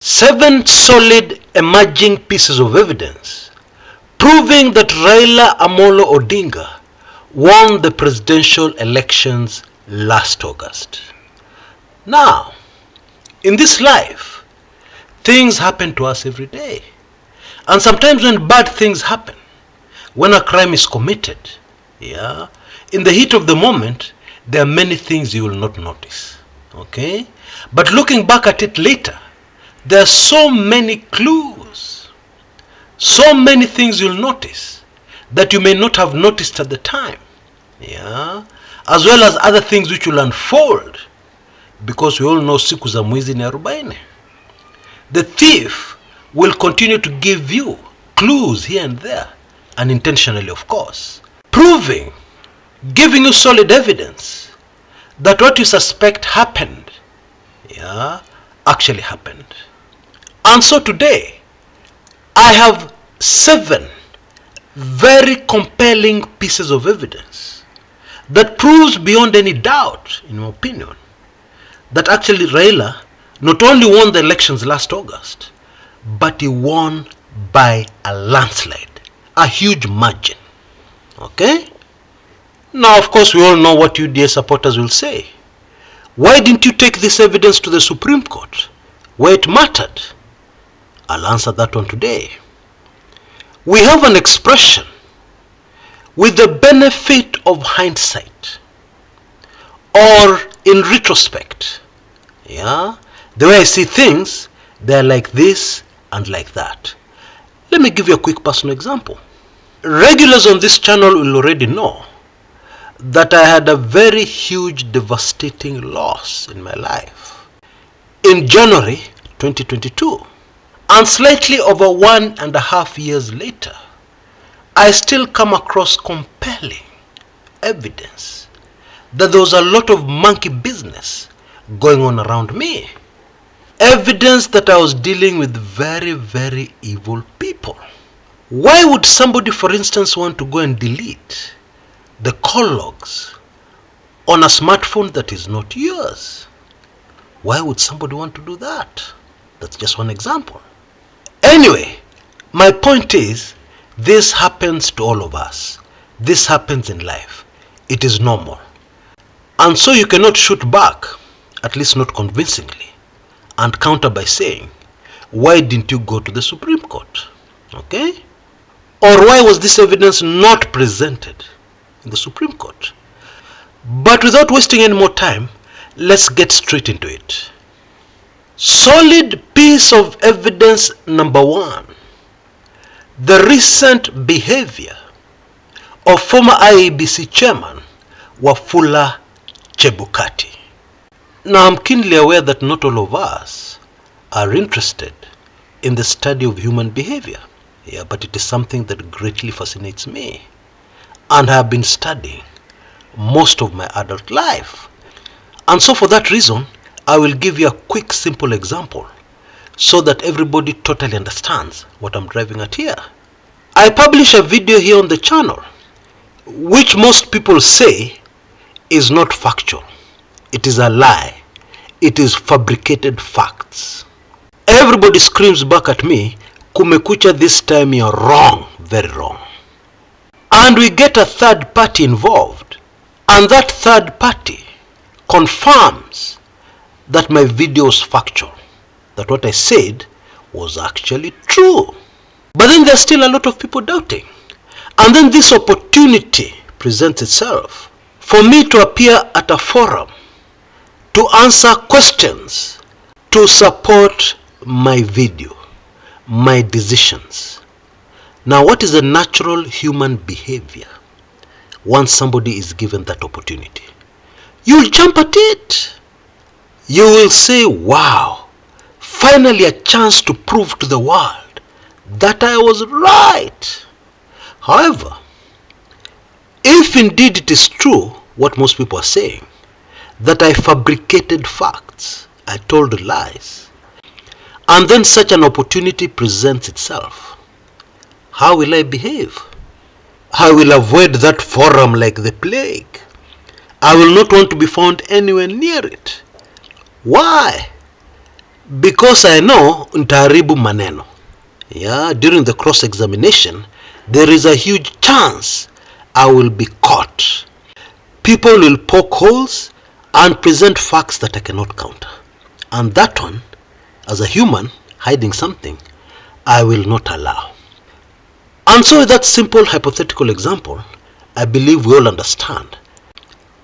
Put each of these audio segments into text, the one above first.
7 solid emerging pieces of evidence proving that Raila Odinga won the presidential elections last August. Now, in this life, things happen to us every day. And sometimes when bad things happen, when a crime is committed, in the heat of the moment, there are many things you will not notice. Okay? But looking back at it later, there are so many clues, so many things you'll notice that you may not have noticed at the time. As well as other things which will unfold, because we all know siku za mwizi ni 40. The thief will continue to give you clues here and there, unintentionally of course, proving, giving you solid evidence that what you suspect happened, actually happened. And so today, I have 7 very compelling pieces of evidence that proves beyond any doubt, in my opinion, that actually Raila not only won the elections last August, but he won by a landslide, a huge margin. Okay? Now, of course, we all know what UDA supporters will say. Why didn't you take this evidence to the Supreme Court, where it mattered? I'll answer that one today. We have an expression, with the benefit of hindsight, or in retrospect. The way I see things, they're like this and like that. Let me give you a quick personal example. Regulars on this channel will already know that I had a very huge, devastating loss in my life in January 2022. And slightly over 1.5 years later, I still come across compelling evidence that there was a lot of monkey business going on around me. Evidence that I was dealing with very, very evil people. Why would somebody, for instance, want to go and delete the call logs on a smartphone that is not yours? Why would somebody want to do that? That's just one example. Anyway, my point is, this happens to all of us. This happens in life. It is normal. And so you cannot shoot back, at least not convincingly, and counter by saying, why didn't you go to the Supreme Court? Okay? Or why was this evidence not presented in the Supreme Court? But without wasting any more time, let's get straight into it. Solid piece of evidence number 1. The recent behavior of former IABC chairman Wafula Chebukati. Now, I'm keenly aware that not all of us are interested in the study of human behavior. But it is something that greatly fascinates me, and I have been studying most of my adult life. And so for that reason, I will give you a quick, simple example so that everybody totally understands what I'm driving at here. I publish a video here on the channel which most people say is not factual. It is a lie. It is fabricated facts. Everybody screams back at me, Kumekucha, this time you're wrong, very wrong. And we get a third party involved, and that third party confirms that my video was factual, that what I said was actually true. But then there's still a lot of people doubting. And then this opportunity presents itself for me to appear at a forum to answer questions, to support my video, my decisions. Now, what is the natural human behavior once somebody is given that opportunity? You'll jump at it. You will say, wow, finally a chance to prove to the world that I was right. However, if indeed it is true what most people are saying, that I fabricated facts, I told lies, and then such an opportunity presents itself, how will I behave? I will avoid that forum like the plague. I will not want to be found anywhere near it. Why? because I know ntaharibu maneno. Yeah, during the cross-examination, there is a huge chance I will be caught. People will poke holes and present facts that I cannot counter. And that one, as a human hiding something, I will not allow. And so with that simple hypothetical example, I believe we all understand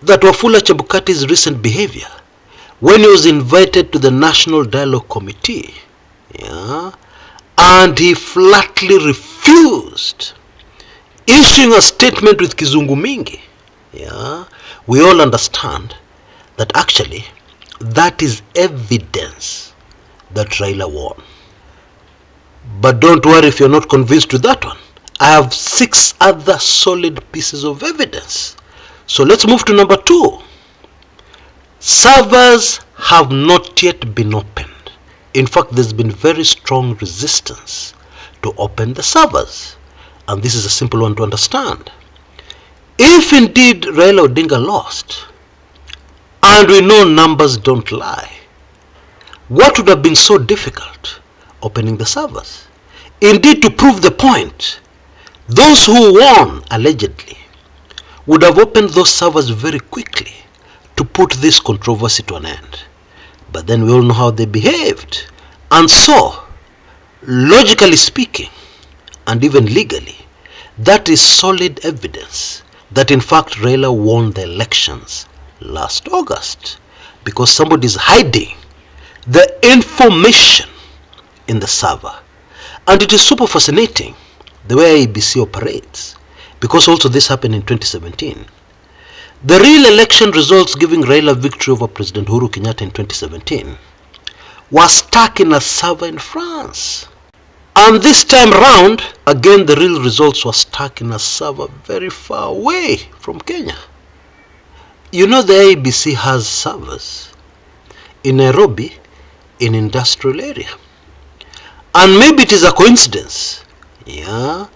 that Wafula Chebukati's recent behavior, when he was invited to the National Dialogue Committee, and he flatly refused, issuing a statement with kizungu mingi, we all understand that actually that is evidence that Raila won. But don't worry if you're not convinced with that one. I have 6 other solid pieces of evidence. So let's move to number 2. Servers have not yet been opened. In fact, there's been very strong resistance to open the servers. And this is a simple one to understand. If indeed Raila Odinga lost, and we know numbers don't lie, what would have been so difficult opening the servers? Indeed, to prove the point, those who won allegedly would have opened those servers very quickly to put this controversy to an end. But then we all know how they behaved. And so, logically speaking, and even legally, that is solid evidence that in fact Raila won the elections last August, because somebody is hiding the information in the server. And it is super fascinating the way IABC operates, because also this happened in 2017. The real election results giving Raila victory over President Uhuru Kenyatta in 2017 were stuck in a server in France. And this time round, again the real results were stuck in a server very far away from Kenya. You know, the IABC has servers in Nairobi, in industrial area. And maybe it is a coincidence, that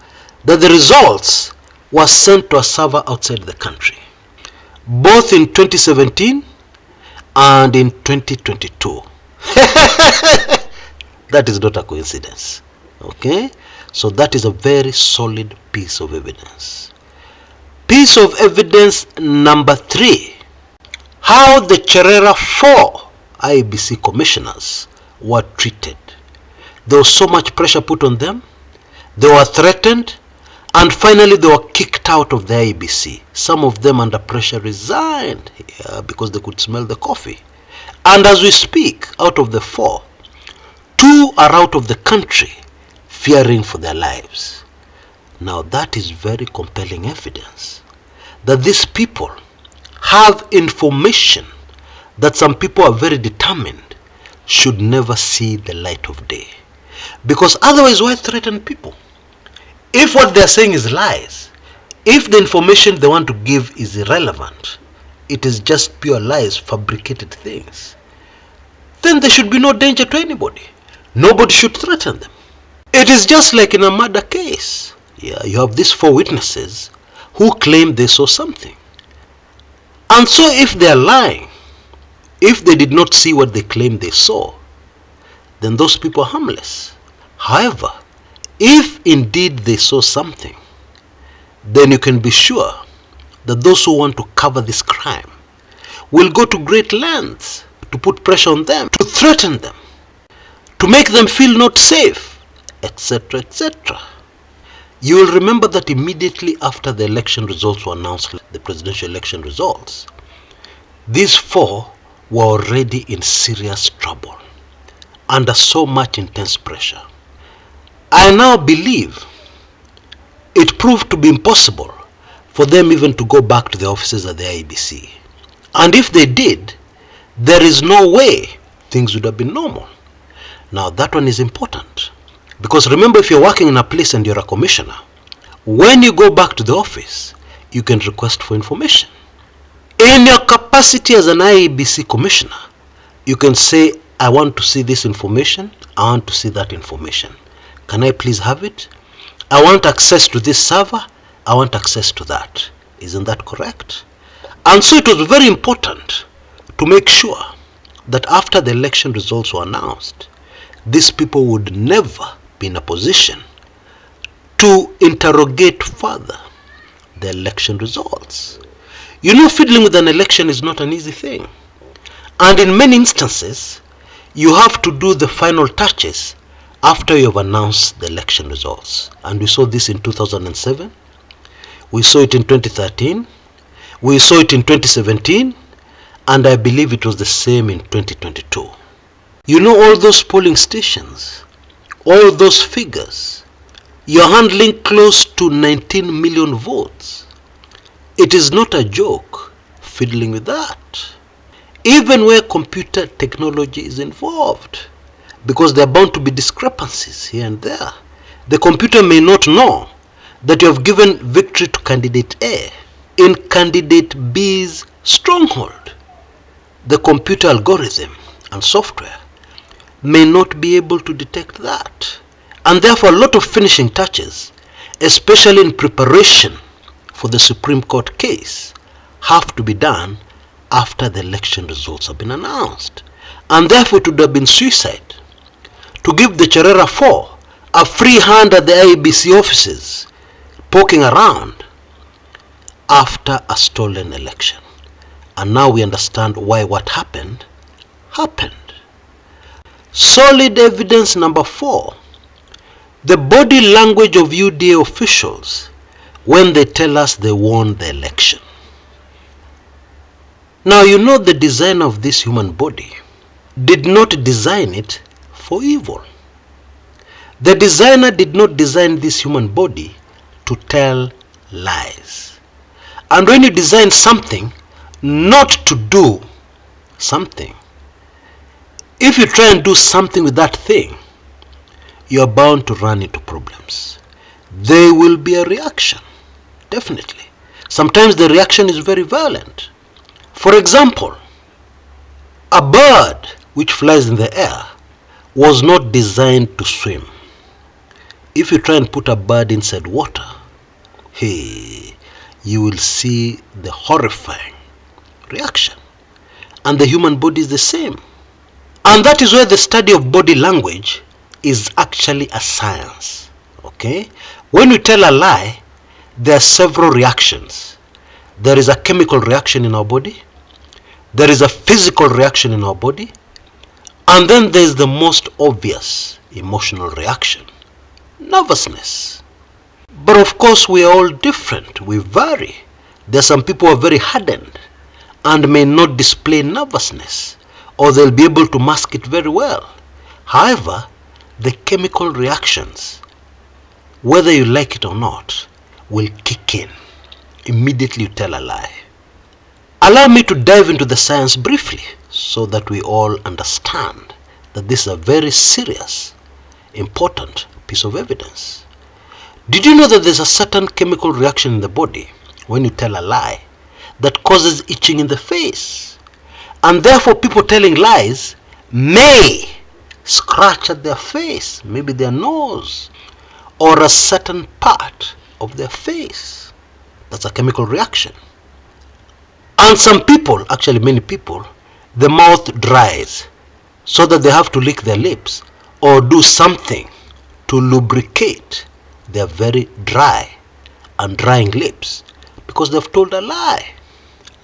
the results were sent to a server outside the country, both in 2017 and in 2022. That is not a coincidence. Okay, so that is a very solid piece of evidence. Piece of evidence number 3, how the Cherera 4 IABC commissioners were treated. There was so much pressure put on them, they were threatened, and finally they were kicked out of the IABC. Some of them under pressure resigned because they could smell the coffee. And as we speak, out of the 4, 2 are out of the country fearing for their lives. Now that is very compelling evidence that these people have information that some people are very determined should never see the light of day. Because otherwise, why threaten people? If what they're saying is lies, if the information they want to give is irrelevant, it is just pure lies, fabricated things, then there should be no danger to anybody. Nobody should threaten them. It is just like in a murder case. You have these 4 witnesses who claim they saw something. And so if they are lying, if they did not see what they claim they saw, then those people are harmless. However, if indeed they saw something, then you can be sure that those who want to cover this crime will go to great lengths to put pressure on them, to threaten them, to make them feel not safe, etc., etc. You will remember that immediately after the election results were announced, the presidential election results, these 4 were already in serious trouble, under so much intense pressure. I now believe it proved to be impossible for them even to go back to the offices at the IABC. And if they did, there is no way things would have been normal. Now that one is important, because remember, if you're working in a place and you're a commissioner, when you go back to the office, you can request for information. In your capacity as an IABC commissioner, you can say, I want to see this information, I want to see that information. Can I please have it? I want access to this server, I want access to that. Isn't that correct? And so it was very important to make sure that after the election results were announced, these people would never be in a position to interrogate further the election results. You know, fiddling with an election is not an easy thing. And in many instances, you have to do the final touches after you have announced the election results. And we saw this in 2007, we saw it in 2013, we saw it in 2017, and I believe it was the same in 2022. You know, all those polling stations, all those figures, you're handling close to 19 million votes. It is not a joke fiddling with that. Even where computer technology is involved, because there are bound to be discrepancies here and there. The computer may not know that you have given victory to candidate A in candidate B's stronghold. The computer algorithm and software may not be able to detect that. And therefore a lot of finishing touches, especially in preparation for the Supreme Court case, have to be done after the election results have been announced. And therefore it would have been suicide to give the Cherera 4 a free hand at the IABC offices, poking around after a stolen election. And now we understand why what happened. Solid evidence number 4. The body language of UDA officials when they tell us they won the election. Now you know the designer of this human body did not design it for evil. The designer did not design this human body to tell lies. And when you design something not to do something, if you try and do something with that thing, you are bound to run into problems. There will be a reaction, definitely. Sometimes the reaction is very violent. For example, a bird which flies in the air was not designed to swim. If you try and put a bird inside water, hey, you will see the horrifying reaction. And the human body is the same. And that is where the study of body language is actually a science. Okay? When you tell a lie, there are several reactions. There is a chemical reaction in our body, there is a physical reaction in our body, and then there is the most obvious emotional reaction, nervousness. But of course we are all different, we vary. There are some people who are very hardened and may not display nervousness, or they'll be able to mask it very well. However, the chemical reactions, whether you like it or not, will kick in immediately you tell a lie. Allow me to dive into the science briefly so that we all understand that this is a very serious, important piece of evidence. Did you know that there's a certain chemical reaction in the body when you tell a lie that causes itching in the face? And therefore people telling lies may scratch at their face, maybe their nose, or a certain part of their face. That's a chemical reaction. And some people, actually many people, the mouth dries so that they have to lick their lips or do something to lubricate their very dry and drying lips because they've told a lie.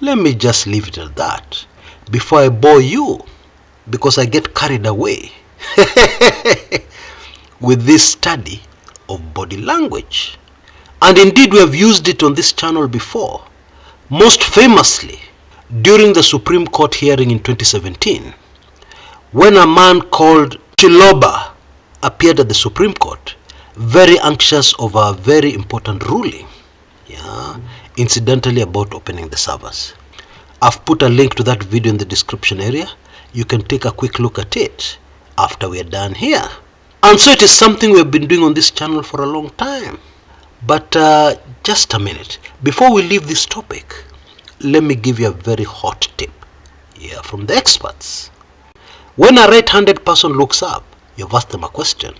Let me just leave it at that before I bore you, because I get carried away with this study of body language. And indeed we have used it on this channel before, most famously during the Supreme Court hearing in 2017, when a man called Chiloba appeared at the Supreme Court, very anxious over a very important ruling, incidentally about opening the servers. I've put a link to that video in the description area. You can take a quick look at it after we are done here. And so it is something we have been doing on this channel for a long time. But just a minute, before we leave this topic, let me give you a very hot tip from the experts. When a right-handed person looks up, you've asked them a question,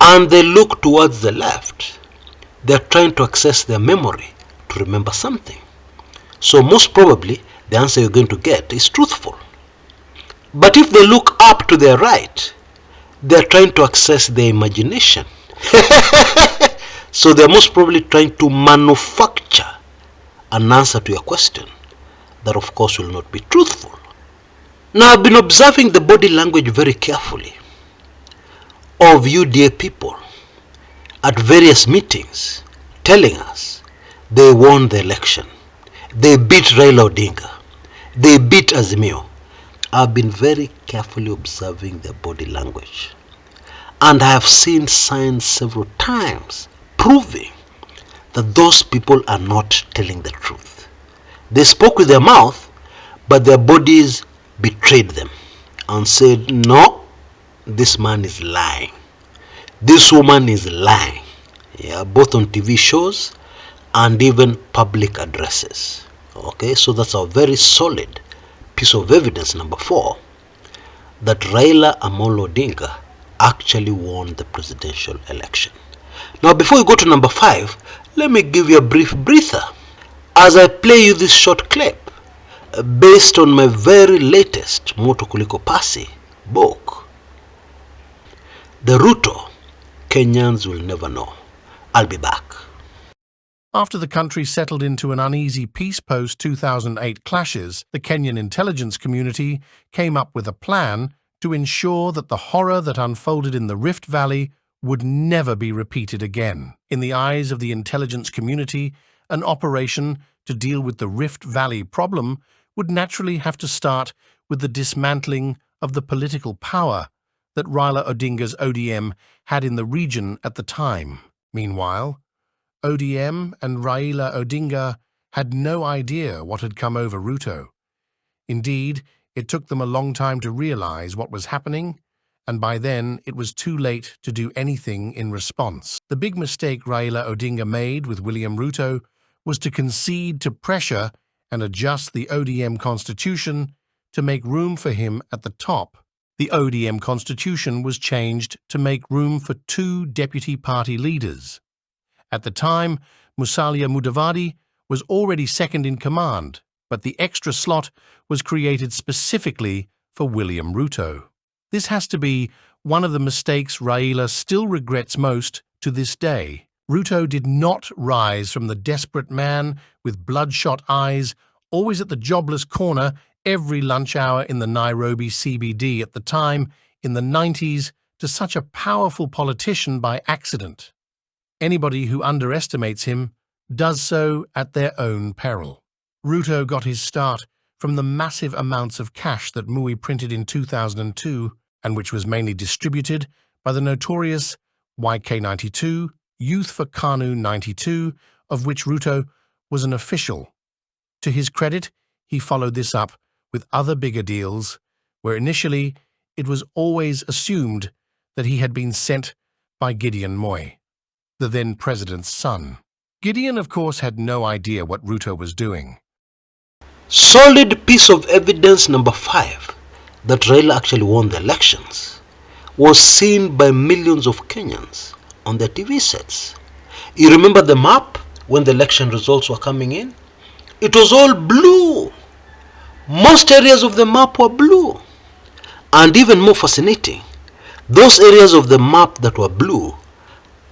and they look towards the left, they're trying to access their memory to remember something. So most probably the answer you're going to get is truthful. But if they look up to their right, they're trying to access their imagination. So they're most probably trying to manufacture an answer to your question that of course will not be truthful. Now, I've been observing the body language very carefully of UDA people at various meetings telling us they won the election, they beat Raila Odinga, they beat Azimio. I've been very carefully observing their body language, and I have seen signs several times proving that those people are not telling the truth. They spoke with their mouth, but their bodies betrayed them and said, no, this man is lying, this woman is lying. Yeah, both on TV shows and even public addresses. Okay, so that's a very solid piece of evidence, number 4, that Raila Amolo Odinga actually won the presidential election. Now, before we go to number 5, let me give you a brief breather as I play you this short clip based on my very latest Moto Kuliko Pasi book, The Ruto Kenyans Will Never Know. I'll be back. After the country settled into an uneasy peace post-2008 clashes, the Kenyan intelligence community came up with a plan to ensure that the horror that unfolded in the Rift Valley would never be repeated again. In the eyes of the intelligence community, an operation to deal with the Rift Valley problem would naturally have to start with the dismantling of the political power that Raila Odinga's ODM had in the region at the time. Meanwhile, ODM and Raila Odinga had no idea what had come over Ruto. Indeed, it took them a long time to realize what was happening, and by then it was too late to do anything in response. The big mistake Raila Odinga made with William Ruto was to concede to pressure and adjust the ODM constitution to make room for him at the top. The ODM constitution was changed to make room for 2 deputy party leaders. At the time, Musalia Mudavadi was already second in command, but the extra slot was created specifically for William Ruto. This has to be one of the mistakes Raila still regrets most to this day. Ruto did not rise from the desperate man with bloodshot eyes, always at the jobless corner every lunch hour in the Nairobi CBD at the time, in the 90s, to such a powerful politician by accident. Anybody who underestimates him does so at their own peril. Ruto got his start from the massive amounts of cash that Moi printed in 2002 and which was mainly distributed by the notorious YK92, Youth for KANU 92, of which Ruto was an official. To his credit, he followed this up with other bigger deals, where initially it was always assumed that he had been sent by Gideon Moi, the then president's son. Gideon, of course, had no idea what Ruto was doing. Solid piece of evidence number 5 that Raila actually won the elections was seen by millions of Kenyans on their TV sets. You remember the map when the election results were coming in? It was all blue. Most areas of the map were blue. And even more fascinating, those areas of the map that were blue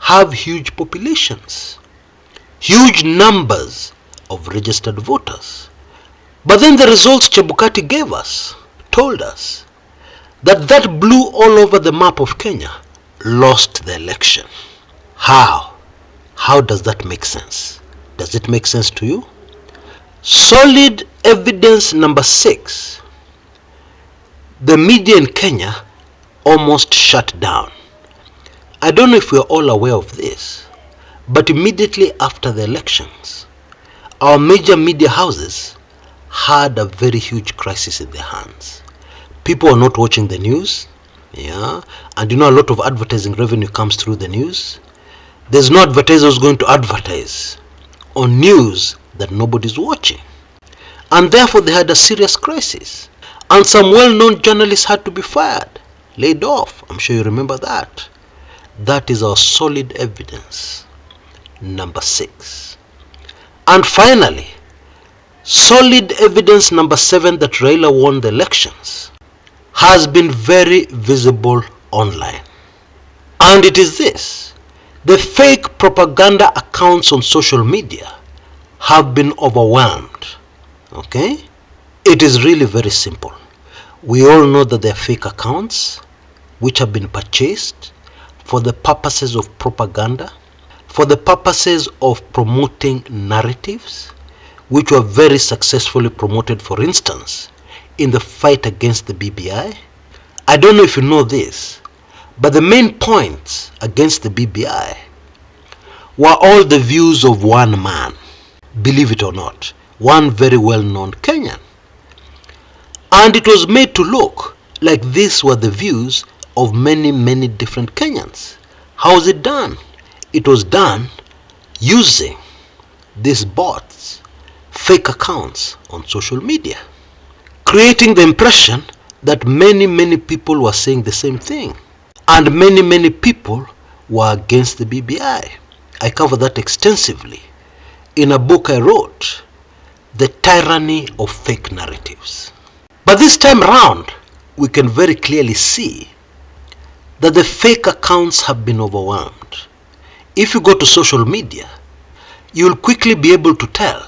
have huge populations, huge numbers of registered voters. But then the results Chebukati gave us told us that that blue all over the map of Kenya lost the election. How? How does that make sense? Does it make sense to you? Solid evidence number 6. The media in Kenya almost shut down. I don't know if we're all aware of this, but immediately after the elections, our major media houses had a very huge crisis in their hands. People are not watching the news, and a lot of advertising revenue comes through the news. There's no advertiser who's going to advertise on news that nobody's watching. And therefore they had a serious crisis. And some well-known journalists had to be fired, laid off. I'm sure you remember that. That is our solid evidence number 6. And finally, solid evidence number 7 that Raila won the elections has been very visible online. And it is this: the fake propaganda accounts on social media have been overwhelmed. Okay? It is really very simple. We all know that they are fake accounts which have been purchased for the purposes of propaganda, for the purposes of promoting narratives which were very successfully promoted, for instance, in the fight against the BBI. I don't know if you know this, but the main points against the BBI were all the views of one man, believe it or not, one very well-known Kenyan. And it was made to look like these were the views of many different Kenyans. How was it done? It was done using these bots, fake accounts on social media, creating the impression that many people were saying the same thing, and many people were against the BBI. I covered that extensively in a book I wrote, The Tyranny of Fake Narratives. But this time around, we can very clearly see that the fake accounts have been overwhelmed. If you go to social media, you will quickly be able to tell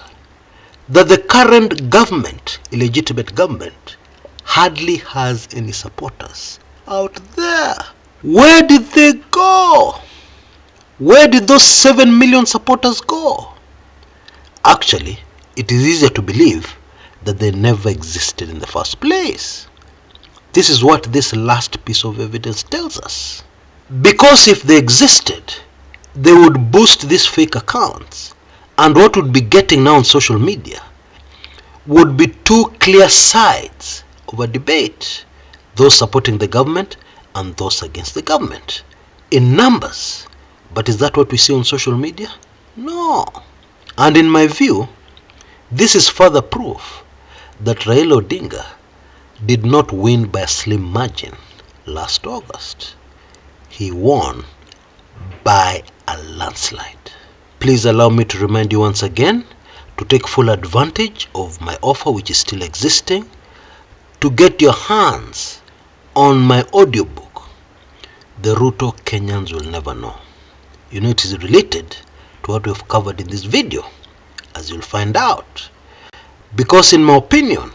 that the current government, illegitimate government, hardly has any supporters out there. Where did they go? Where did those 7 million supporters go? Actually, it is easier to believe that they never existed in the first place. This is what this last piece of evidence tells us. Because if they existed, they would boost these fake accounts, and what would be getting now on social media would be two clear sides of a debate, those supporting the government and those against the government, in numbers. But is that what we see on social media? No. And in my view, this is further proof that Raila Odinga did not win by a slim margin last August. He won by a landslide. Please allow me to remind you once again to take full advantage of my offer, which is still existing, to get your hands on my audiobook, The Ruto Kenyans Will Never Know. You know, it is related to what we have covered in this video, as you'll find out. Because in my opinion,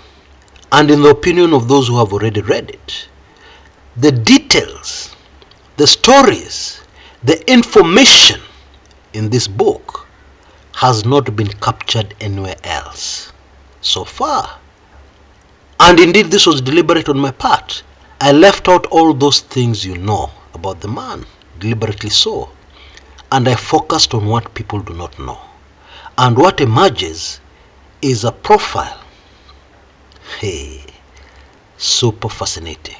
and in the opinion of those who have already read it, the details, the stories, the information in this book has not been captured anywhere else so far. And indeed, this was deliberate on my part. I left out all those things you know about the man, deliberately so. And I focused on what people do not know. And what emerges is a profile. Hey, super fascinating.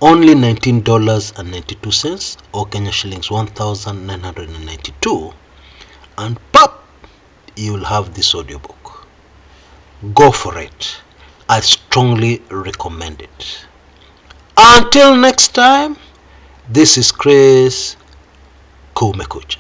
Only $19.92, or Kenya shillings 1,992, and pop, you will have this audiobook. Go for it. I strongly recommend it. Until next time, this is Chris Kumekucha.